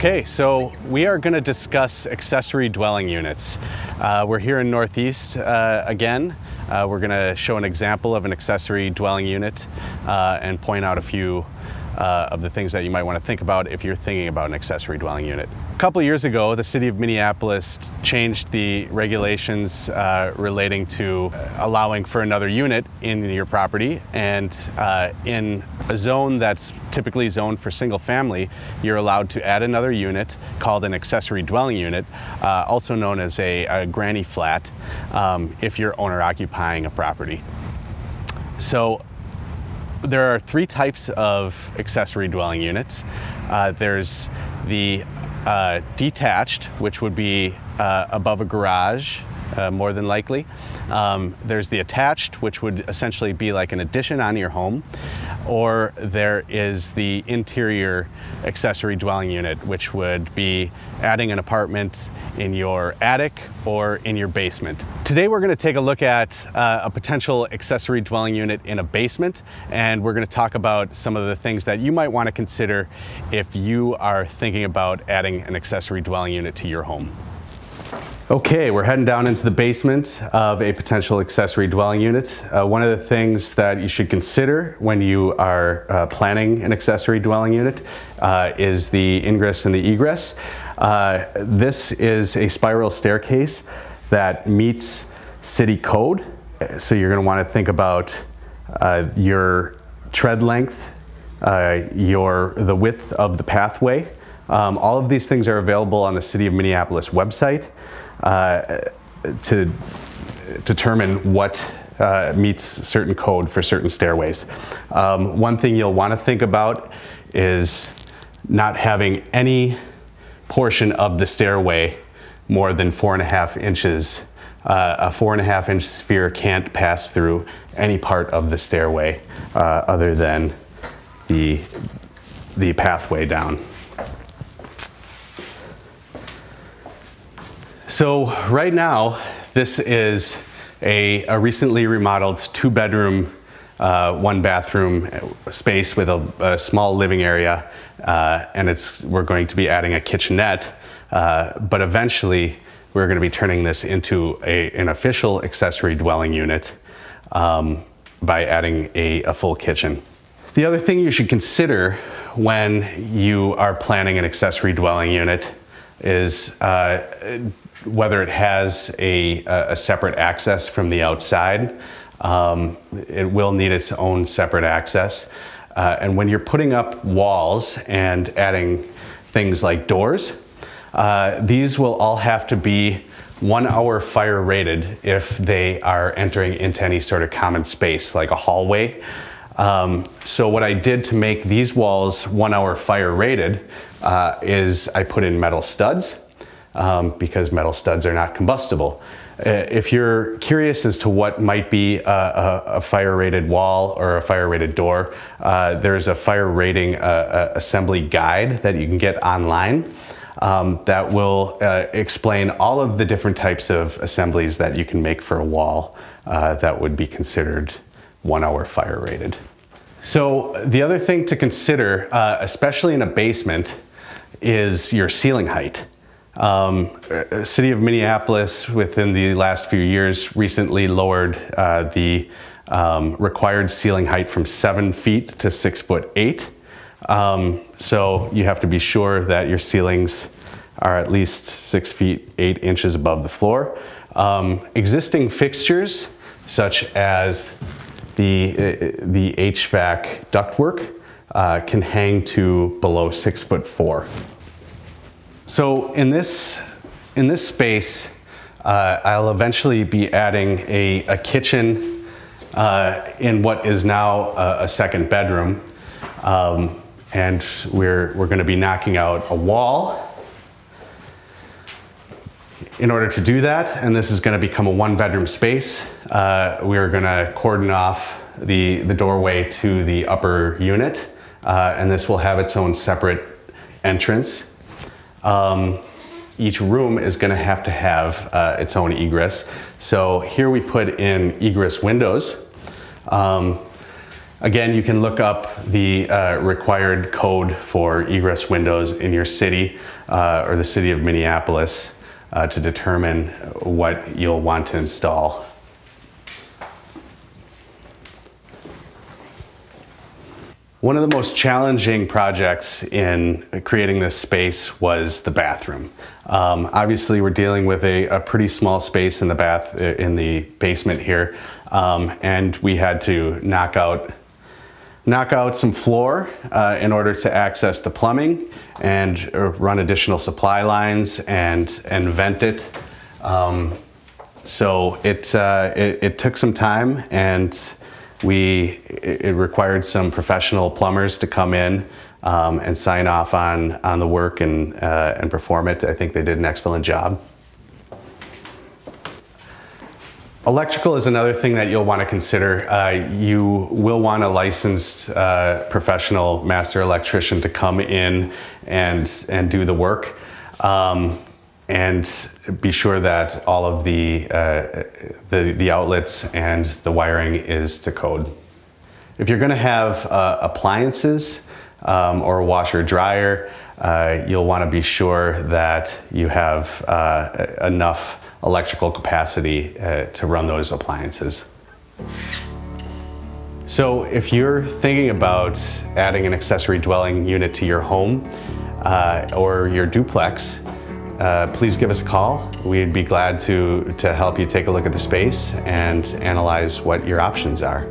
Okay, so we are going to discuss accessory dwelling units. We're here in Northeast again. We're going to show an example of an accessory dwelling unit and point out a few of the things that you might want to think about if you're thinking about an accessory dwelling unit. A couple years ago, the city of Minneapolis changed the regulations relating to allowing for another unit in your property, and in a zone that's typically zoned for single family, you're allowed to add another unit called an accessory dwelling unit, also known as a granny flat, if you're owner occupying a property. So there are three types of accessory dwelling units. There's the detached, which would be above a garage, more than likely. There's the attached, which would essentially be like an addition on your home. Or there is the interior accessory dwelling unit, which would be adding an apartment in your attic or in your basement. Today we're going to take a look at a potential accessory dwelling unit in a basement, and we're going to talk about some of the things that you might want to consider if you are thinking about adding an accessory dwelling unit to your home. Okay, we're heading down into the basement of a potential accessory dwelling unit. One of the things that you should consider when you are planning an accessory dwelling unit is the ingress and the egress. This is a spiral staircase that meets city code. So you're going to want to think about your tread length, the width of the pathway. All of these things are available on the City of Minneapolis website to determine what meets certain code for certain stairways. One thing you'll want to think about is not having any portion of the stairway more than 4.5 inches. A 4.5 inch sphere can't pass through any part of the stairway other than the pathway down. So right now, this is a recently remodeled 2-bedroom, 1-bathroom space with a small living area, and we're going to be adding a kitchenette, but eventually we're going to be turning this into an official accessory dwelling unit by adding a full kitchen. The other thing you should consider when you are planning an accessory dwelling unit is whether it has a separate access from the outside. It will need its own separate access. And when you're putting up walls and adding things like doors, these will all have to be 1 hour fire rated if they are entering into any sort of common space like a hallway. So what I did to make these walls 1 hour fire rated is I put in metal studs, because metal studs are not combustible. If you're curious as to what might be a fire rated wall or a fire rated door, there's a fire rating assembly guide that you can get online that will explain all of the different types of assemblies that you can make for a wall that would be considered 1 hour fire rated. So the other thing to consider, especially in a basement, is your ceiling height. City of Minneapolis within the last few years recently lowered the required ceiling height from 7 feet to 6'8". So you have to be sure that your ceilings are at least 6 feet 8 inches above the floor. Existing fixtures such as the HVAC ductwork can hang to below 6'4". So in this space, I'll eventually be adding a kitchen in what is now a second bedroom, and we're going to be knocking out a wall in order to do that. And this is going to become a 1-bedroom space. We're going to cordon off the doorway to the upper unit, and this will have its own separate entrance. Each room is going to have its own egress. So here we put in egress windows. Again, you can look up the required code for egress windows in your city or the city of Minneapolis to determine what you'll want to install. One of the most challenging projects in creating this space was the bathroom. Obviously, we're dealing with a pretty small space in the basement here, and we had to knock out some floor in order to access the plumbing and run additional supply lines and vent it. So it took some time, and it required some professional plumbers to come in and sign off on the work and perform it. I think they did an excellent job. Electrical is another thing that you'll want to consider. You will want a licensed professional master electrician to come in and do the work. And be sure that all of the outlets and the wiring is to code. If you're going to have appliances or a washer dryer, you'll want to be sure that you have enough electrical capacity to run those appliances. So if you're thinking about adding an accessory dwelling unit to your home or your duplex, please give us a call. We'd be glad to help you take a look at the space and analyze what your options are.